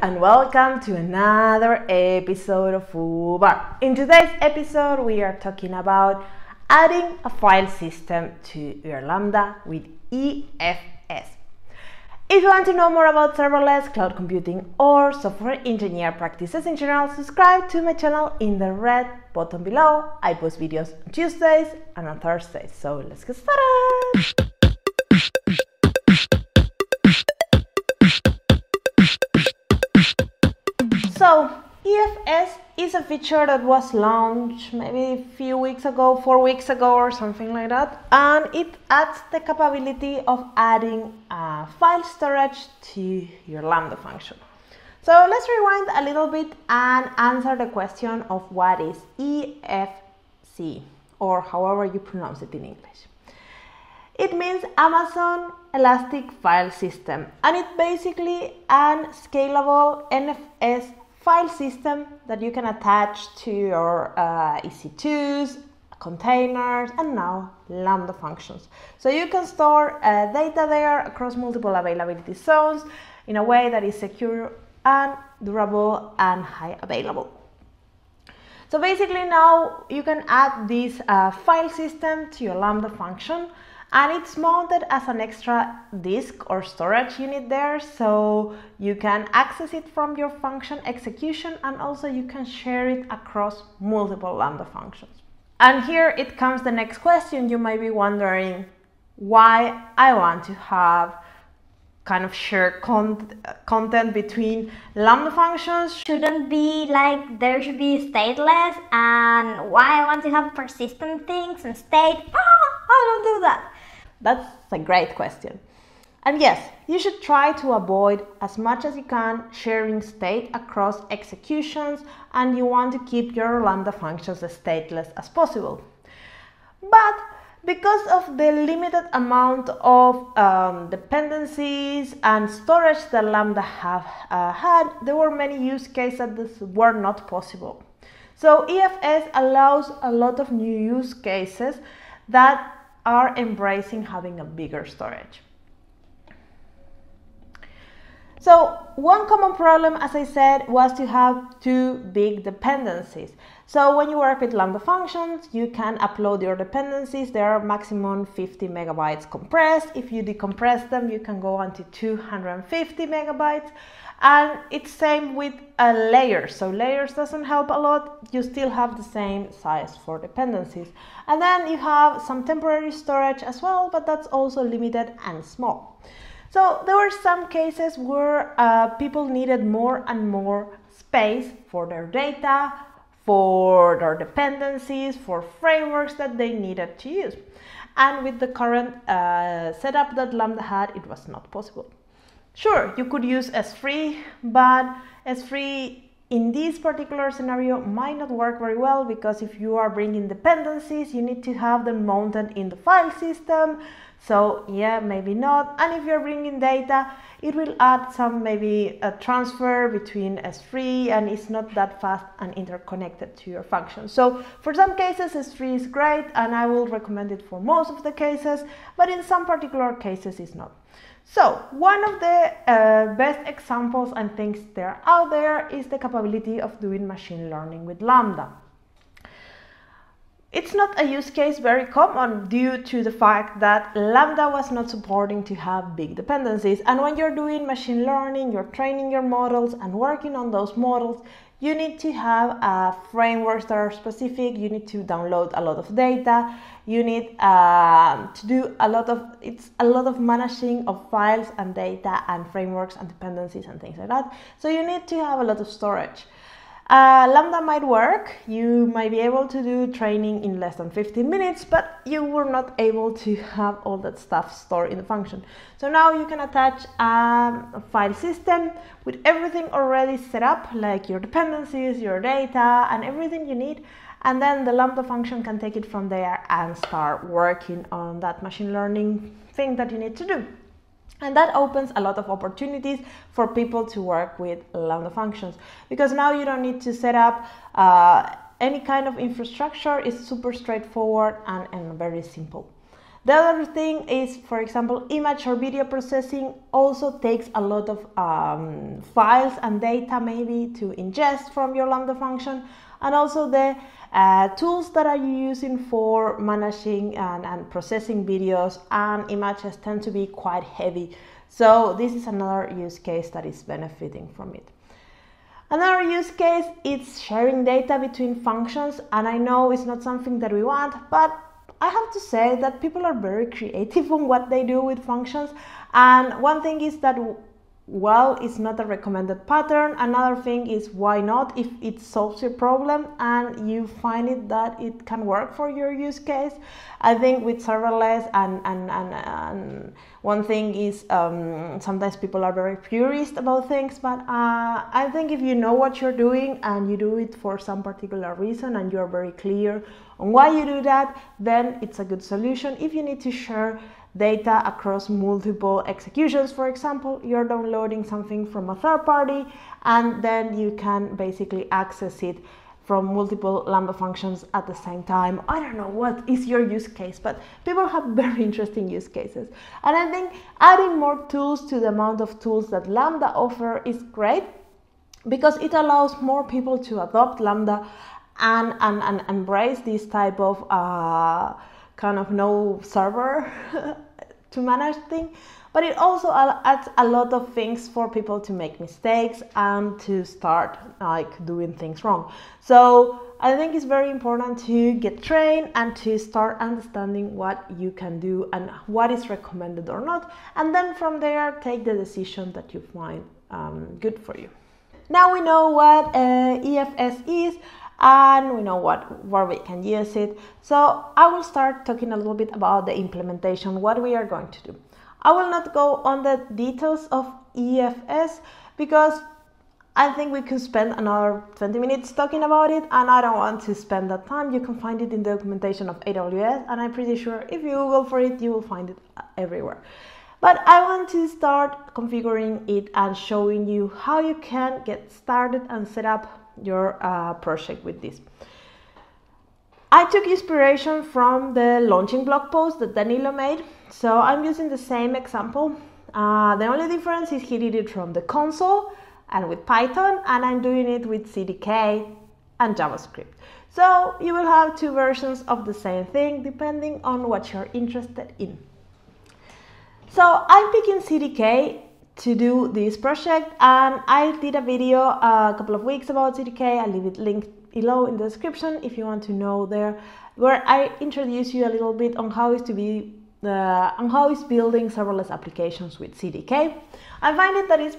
and welcome to another episode of FooBar. In today's episode, we are talking about adding a file system to your Lambda with EFS. If you want to know more about serverless, cloud computing, or software engineer practices in general, subscribe to my channel in the red button below. I post videos on Tuesdays and on Thursdays, so let's get started. So, EFS is a feature that was launched maybe a few weeks ago, 4 weeks ago or something like that, and it adds the capability of adding file storage to your Lambda function. So let's rewind a little bit and answer the question of what is EFC, or however you pronounce it in English. It means Amazon Elastic File System, and it's basically a scalable NFS file system that you can attach to your EC2s, containers, and now Lambda functions. So you can store data there across multiple availability zones in a way that is secure and durable and high available. So basically now you can add this file system to your Lambda function, and it's mounted as an extra disk or storage unit there, so you can access it from your function execution, and also you can share it across multiple Lambda functions. And here it comes the next question. You might be wondering why I want to have kind of shared content between Lambda functions. Shouldn't be like there should be stateless, and why I want to have persistent things and state. I don't do that. That's a great question. And yes, you should try to avoid as much as you can sharing state across executions, and you want to keep your Lambda functions as stateless as possible. But because of the limited amount of dependencies and storage that Lambda have had, there were many use cases that were not possible. So EFS allows a lot of new use cases that are embracing having a bigger storage. So one common problem, as I said, was to have too big dependencies. So when you work with Lambda functions, you can upload your dependencies. They are maximum 50 megabytes compressed. If you decompress them, you can go on to 250 megabytes. And it's same with layers. So layers doesn't help a lot. You still have the same size for dependencies. And then you have some temporary storage as well, but that's also limited and small. So there were some cases where people needed more and more space for their data, for their dependencies, for frameworks that they needed to use. And with the current setup that Lambda had, it was not possible. Sure, you could use S3, but S3 in this particular scenario might not work very well, because if you are bringing dependencies, you need to have them mounted in the file system. So yeah, maybe not. And if you're bringing data, it will add some maybe a transfer between S3, and it's not that fast and interconnected to your function. So for some cases, S3 is great, and I will recommend it for most of the cases, but in some particular cases, it's not. So one of the best examples and things that are out there is the capability of doing machine learning with Lambda. It's not a use case very common due to the fact that Lambda was not supporting to have big dependencies. And when you're doing machine learning, you're training your models and working on those models, you need to have frameworks that are specific. You need to download a lot of data. You need to do a lot of managing of files and data and frameworks and dependencies and things like that. So you need to have a lot of storage. Lambda might work. You might be able to do training in less than 15 minutes, but you were not able to have all that stuff stored in the function. So now you can attach a file system with everything already set up, like your dependencies, your data, and everything you need. And then the Lambda function can take it from there and start working on that machine learning thing that you need to do. And that opens a lot of opportunities for people to work with Lambda functions, because now you don't need to set up any kind of infrastructure. It's super straightforward and very simple. The other thing is, for example, image or video processing also takes a lot of files and data maybe to ingest from your Lambda function, and also the tools that are you using for managing and processing videos and images tend to be quite heavy. So this is another use case that is benefiting from it. Another use case is sharing data between functions, and I know it's not something that we want, but I have to say that people are very creative on what they do with functions. And one thing is that, well, it's not a recommended pattern. Another thing is, why not? If it solves your problem and you find it that it can work for your use case. I think with serverless and one thing is sometimes people are very purist about things, but I think if you know what you're doing and you do it for some particular reason and you're very clear on why you do that, then it's a good solution. If you need to share data across multiple executions, for example, you're downloading something from a third party and then you can basically access it from multiple Lambda functions at the same time. I don't know what is your use case, but people have very interesting use cases. And I think adding more tools to the amount of tools that Lambda offer is great, because it allows more people to adopt Lambda and embrace this type of kind of no server to manage things. But it also adds a lot of things for people to make mistakes and to start like doing things wrong. So I think it's very important to get trained and to start understanding what you can do and what is recommended or not. And then from there, take the decision that you find good for you. Now we know what EFS is, and we know where we can use it. So I will start talking a little bit about the implementation, what we are going to do. I will not go on the details of EFS because I think we could spend another 20 minutes talking about it, and I don't want to spend that time. You can find it in the documentation of AWS, and I'm pretty sure if you Google for it, you will find it everywhere. But I want to start configuring it and showing you how you can get started and set up your project with this. I took inspiration from the launching blog post that Danilo made, so I'm using the same example. The only difference is he did it from the console and with Python, and I'm doing it with CDK and JavaScript. So you will have two versions of the same thing depending on what you're interested in. So I'm picking CDK to do this project, and I did a video a couple of weeks about CDK. I'll leave it linked below in the description if you want to know there, where I introduce you a little bit on how is building serverless applications with CDK. I find it that it's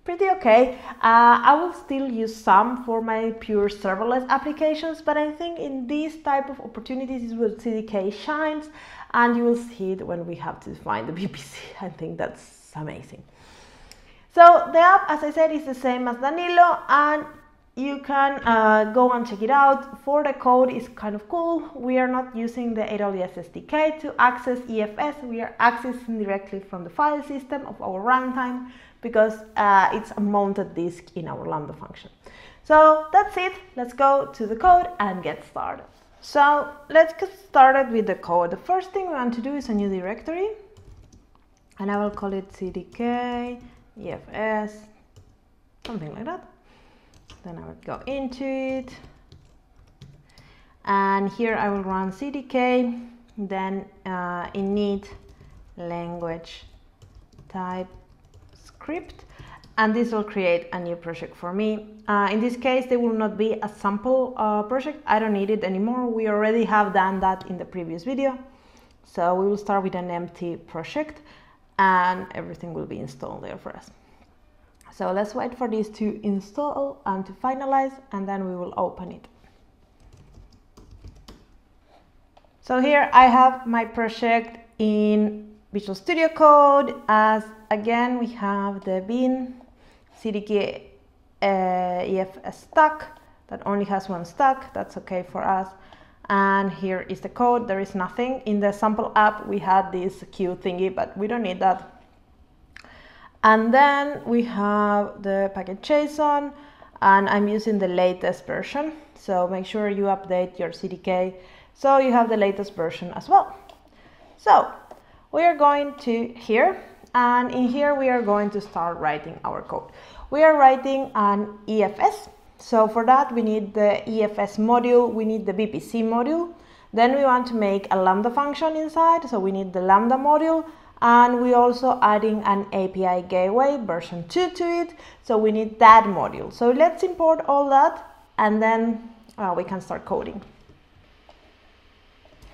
pretty okay. I will still use some for my pure serverless applications, but I think in these type of opportunities is where CDK shines, and you will see it when we have to find the VPC. I think that's amazing. So the app, as I said, is the same as Danilo, and you can go and check it out. For the code, is kind of cool. We are not using the AWS SDK to access EFS. We are accessing directly from the file system of our runtime because it's a mounted disk in our Lambda function. So that's it. Let's go to the code and get started. So let's get started with the code. The first thing we want to do is a new directory, and I will call it CDK, EFS, something like that. Then I will go into it, and here I will run CDK, then init language type script, and this will create a new project for me. In this case, there will not be a sample project. I don't need it anymore. We already have done that in the previous video. So we will start with an empty project, and everything will be installed there for us. So let's wait for this to install and to finalize, and then we will open it. So here I have my project in Visual Studio Code. As again, we have the bin CDK EFS stack that only has one stack. That's okay for us. And here is the code. There is nothing. In the sample app, we had this queue thingy, but we don't need that. And then we have the package JSON, and I'm using the latest version. So make sure you update your CDK so you have the latest version as well. So we are going to here, and in here we are going to start writing our code. We are writing an EFS. So for that we need the EFS module, we need the VPC module. Then we want to make a Lambda function inside, so we need the Lambda module, and we also adding an API gateway version 2 to it, so we need that module. So let's import all that, and then we can start coding.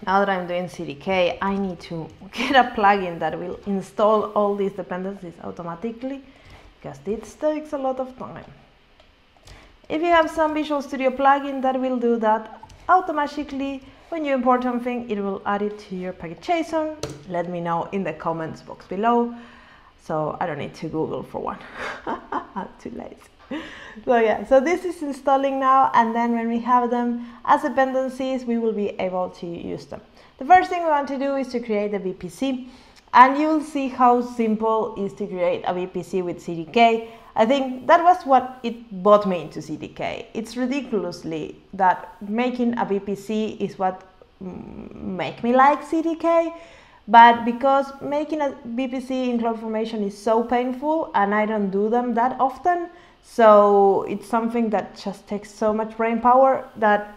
Now that I'm doing CDK, I need to get a plugin that will install all these dependencies automatically, because this takes a lot of time. If you have some Visual Studio plugin that will do that automatically, when you import something, it will add it to your package.json. Let me know in the comments box below, so I don't need to Google for one. I'm too late. So yeah, so this is installing now, and then when we have them as dependencies, we will be able to use them. The first thing we want to do is to create a VPC, and you'll see how simple it is to create a VPC with CDK. I think that was what it brought me into CDK. It's ridiculously that making a VPC is what make me like CDK, but because making a VPC in CloudFormation is so painful and I don't do them that often, so it's something that just takes so much brain power that,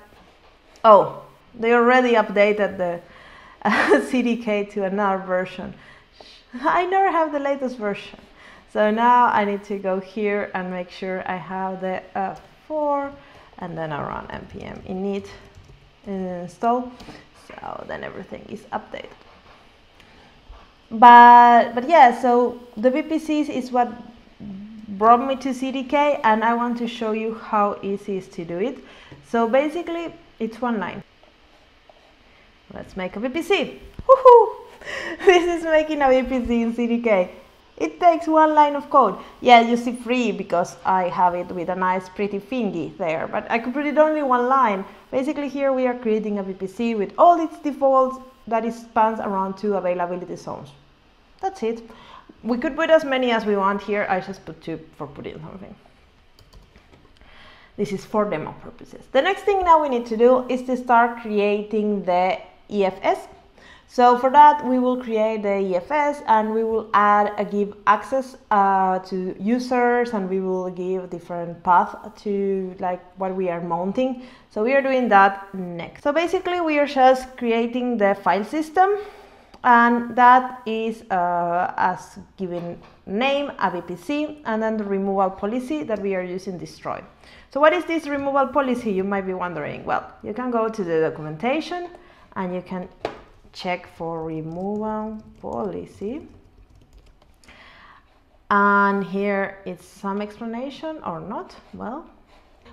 oh, they already updated the CDK to another version. I never have the latest version. So now I need to go here and make sure I have the 4, and then I run npm init install, so then everything is updated. But yeah, so the VPCs is what brought me to CDK, and I want to show you how easy it is to do it. So basically it's one line. Let's make a VPC. Woohoo! This is making a VPC in CDK. It takes one line of code. Yeah, you see 3 because I have it with a nice pretty thingy there, but I could put it only one line. Basically here we are creating a VPC with all its defaults that it spans around 2 availability zones. That's it. We could put as many as we want here. I just put 2 for putting something. This is for demo purposes. The next thing now we need to do is to start creating the EFS. So for that we will create the EFS, and we will give access to users, and we will give different path to like what we are mounting. So we are doing that next. So basically we are just creating the file system, and that is as given name a VPC, and then the removal policy that we are using destroy. So what is this removal policy, you might be wondering? Well, you can go to the documentation and you can check for removal policy, and here it's some explanation or not. Well,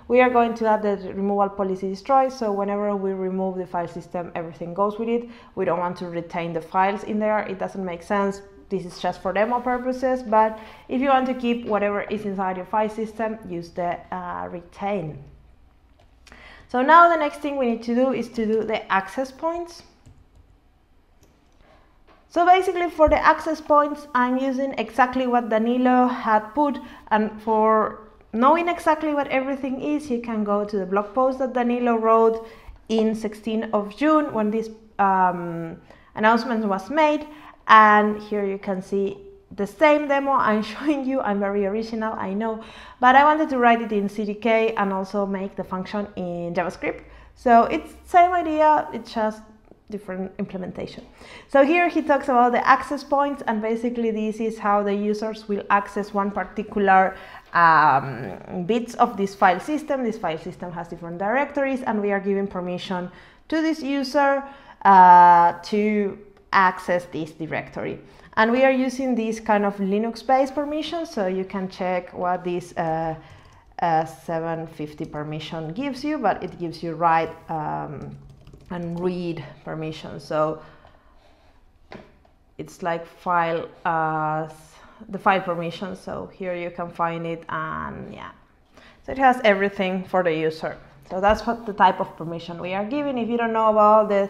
we are going to add the removal policy destroy, so whenever we remove the file system, everything goes with it. We don't want to retain the files in there, it doesn't make sense. This is just for demo purposes, but if you want to keep whatever is inside your file system, use the retain. So now the next thing we need to do is to do the access points. So basically for the access points, I'm using exactly what Danilo had put, and for knowing exactly what everything is, you can go to the blog post that Danilo wrote in 16th of June when this announcement was made, and here you can see the same demo I'm showing you. I'm very original, I know, but I wanted to write it in CDK and also make the function in JavaScript. So it's the same idea, it's just different implementation. So here he talks about the access points, and basically this is how the users will access one particular bits of this file system. This file system has different directories, and we are giving permission to this user to access this directory. And we are using this kind of Linux-based permission, so you can check what this 750 permission gives you, but it gives you write and read permission. So it's like file the file permission, so here you can find it, and yeah, so it has everything for the user. So that's what the type of permission we are giving. If you don't know about the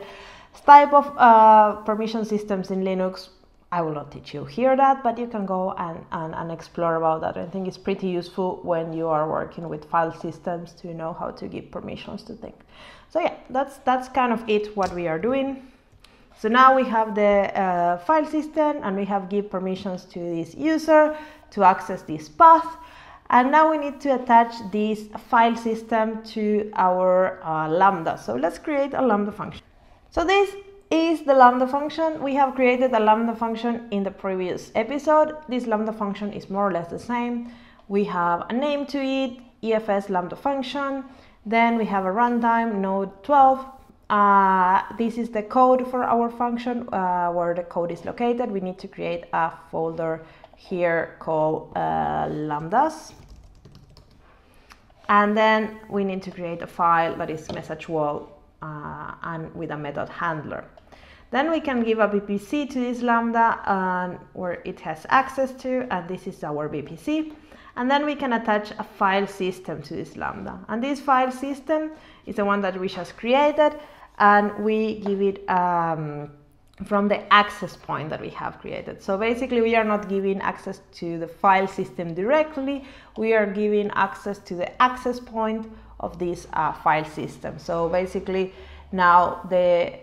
type of permission systems in Linux, I will not teach you here that, but you can go and explore about that. I think it's pretty useful when you are working with file systems to know how to give permissions to things. So yeah, that's kind of it what we are doing. So now we have the file system, and we have give permissions to this user to access this path. And now we need to attach this file system to our Lambda. So let's create a Lambda function. So this is the Lambda function. We have created a Lambda function in the previous episode. This Lambda function is more or less the same. We have a name to it, EFS Lambda function. Then we have a runtime, node 12. This is the code for our function, where the code is located. We need to create a folder here called lambdas, and then we need to create a file that is message wall and with a method handler. Then we can give a VPC to this Lambda where it has access to, and this is our VPC. And then we can attach a file system to this Lambda, and this file system is the one that we just created, and we give it from the access point that we have created. So basically we are not giving access to the file system directly, we are giving access to the access point of this file system. So basically now the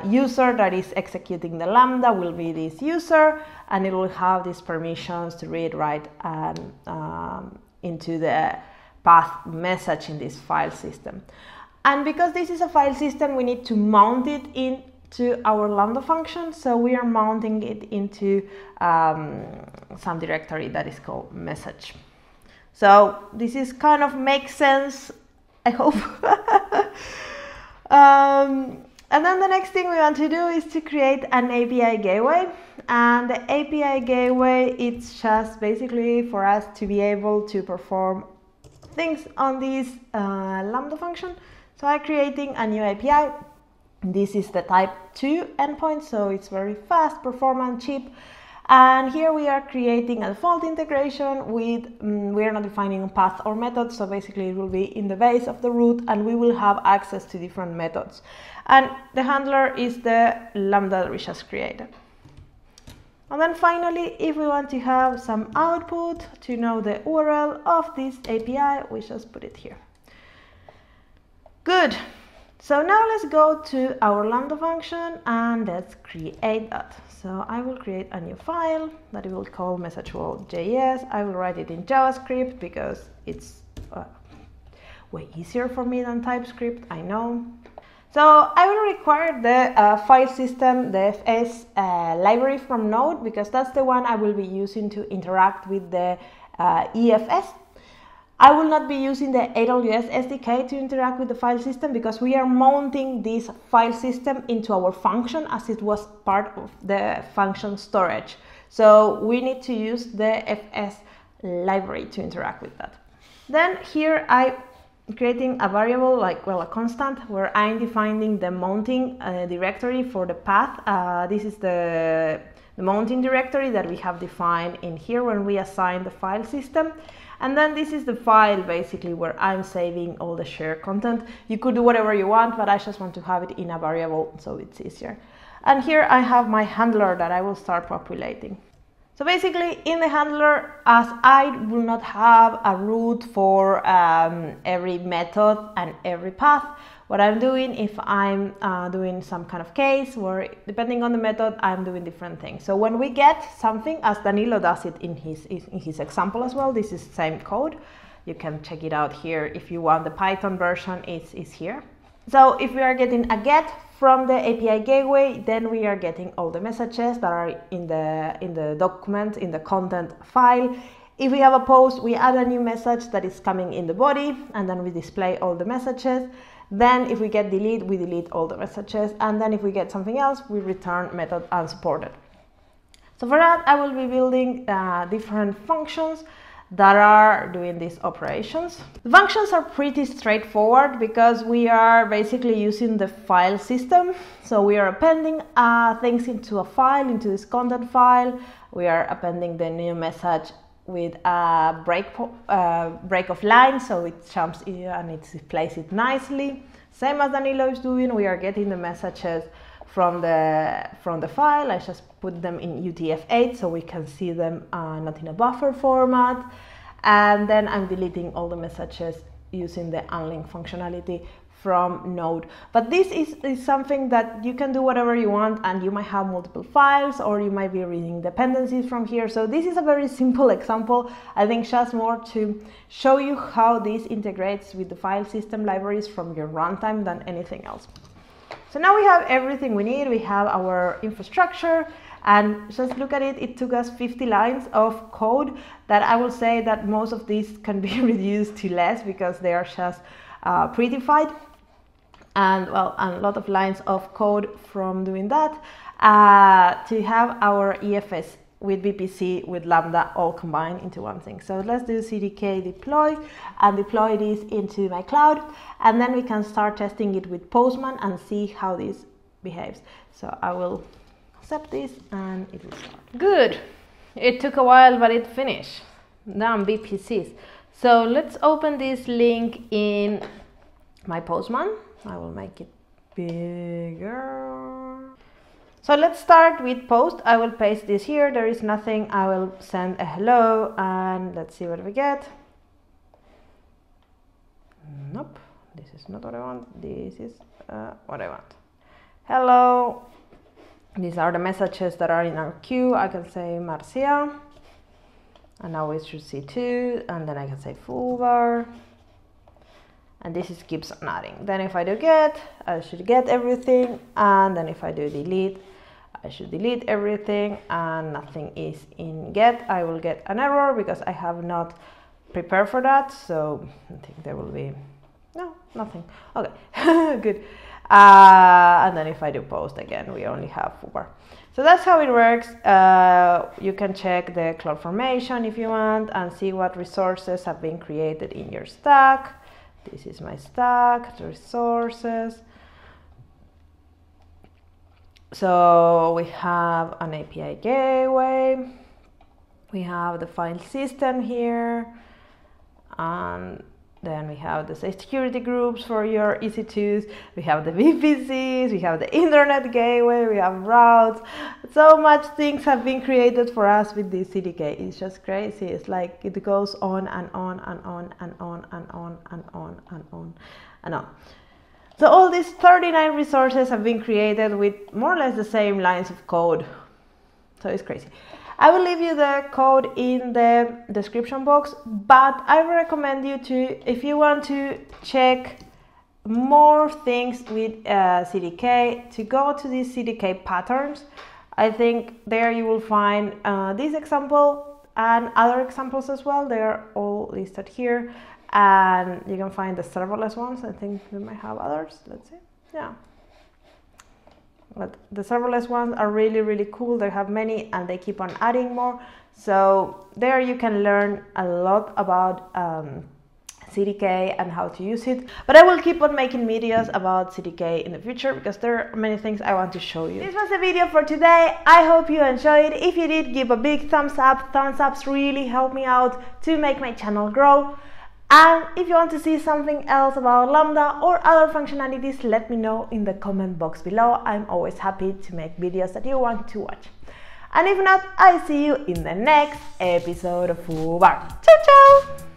user that is executing the Lambda will be this user, and it will have these permissions to read, write, and into the path message in this file system. And because this is a file system, we need to mount it into our Lambda function. So we are mounting it into some directory that is called message. So this is kind of makes sense, I hope. And then the next thing we want to do is to create an API gateway. And the API gateway, it's just basically for us to be able to perform things on this Lambda function. So I'm creating a new API. This is the type 2 endpoint, so it's very fast, performant, cheap. And here we are creating a default integration with, we are not defining a path or method, so basically it will be in the base of the root, and we will have access to different methods. And the handler is the Lambda that we just created. And then finally, if we want to have some output to know the URL of this API, we just put it here. Good. So now let's go to our Lambda function and let's create that. So I will create a new file that we will call messagewall.js. I will write it in JavaScript because it's way easier for me than TypeScript, I know. So I will require the file system, the FS library from Node, because that's the one I will be using to interact with the EFS. I will not be using the AWS SDK to interact with the file system because we are mounting this file system into our function as it was part of the function storage. So we need to use the FS library to interact with that. Then here I'm creating a variable, like, well, a constant, where I'm defining the mounting directory for the path. This is the mounting directory that we have defined in here when we assign the file system. And then this is the file basically where I'm saving all the shared content. You could do whatever you want, but I just want to have it in a variable so it's easier. And here I have my handler that I will start populating. So basically in the handler, as I will not have a root for every method and every path, what I'm doing, if I'm doing some kind of case where depending on the method, I'm doing different things. So when we get something, as Danilo does it in his example as well, this is the same code. You can check it out here if you want. The Python version is here. So if we are getting a get from the API gateway, then we are getting all the messages that are in the document, in the content file. If we have a post, we add a new message that is coming in the body, and then we display all the messages. Then if we get delete, we delete all the messages. And then if we get something else, we return method unsupported. So for that, I will be building different functions that are doing these operations. The functions are pretty straightforward because we are basically using the file system. So we are appending things into a file, into this content file. We are appending the new message with a break of line, so it jumps in and it displays it nicely. Same as Danilo is doing, we are getting the messages from the file. I just put them in UTF-8 so we can see them not in a buffer format. And then I'm deleting all the messages using the unlink functionality from Node. But this is something that you can do whatever you want, and you might have multiple files, or you might be reading dependencies from here. So this is a very simple example, I think, just more to show you how this integrates with the file system libraries from your runtime than anything else. So now we have everything we need. We have our infrastructure, and just look at it. It took us 50 lines of code that I will say that most of these can be reduced to less because they are just prettified. And well, a lot of lines of code from doing that to have our EFS with VPC, with Lambda, all combined into one thing. So let's do CDK deploy and deploy this into my cloud, and then we can start testing it with Postman and see how this behaves. So I will accept this and it will start. Good. It took a while, but it finished. Damn VPCs. So let's open this link in my Postman. I will make it bigger. So let's start with post. I will paste this here. There is nothing. I will send a hello and let's see what we get. Nope, this is not what I want. This is what I want. Hello. These are the messages that are in our queue. I can say Marcia. And now we should see 2. And then I can say FooBar. And this is keeps on adding. Then if I do get, I should get everything. And then if I do delete, I should delete everything. And nothing is in get. I will get an error because I have not prepared for that. So I think there will be, no, nothing. Okay, good. And then if I do post again, we only have FooBar. So that's how it works. You can check the CloudFormation if you want and see what resources have been created in your stack. This is my stack, the resources. So we have an API gateway. We have the file system here. And then we have the security groups for your EC2s. We have the VPCs, we have the internet gateway, we have routes. So much things have been created for us with this CDK. It's just crazy. It's like it goes on and on and on and on and on and on and on and on. So all these 39 resources have been created with more or less the same lines of code. So it's crazy. I will leave you the code in the description box, but I recommend you to, if you want to check more things with CDK, to go to these CDK patterns. I think there you will find this example and other examples as well. They are all listed here, and you can find the serverless ones. I think we might have others. Let's see. Yeah. But the serverless ones are really, really cool. They have many and they keep on adding more. So there you can learn a lot about CDK and how to use it. But I will keep on making videos about CDK in the future because there are many things I want to show you. This was the video for today. I hope you enjoyed. If you did, give a big thumbs up. Thumbs ups really help me out to make my channel grow. And if you want to see something else about Lambda or other functionalities, let me know in the comment box below. I'm always happy to make videos that you want to watch. And if not, I see you in the next episode of FooBar. Ciao, ciao!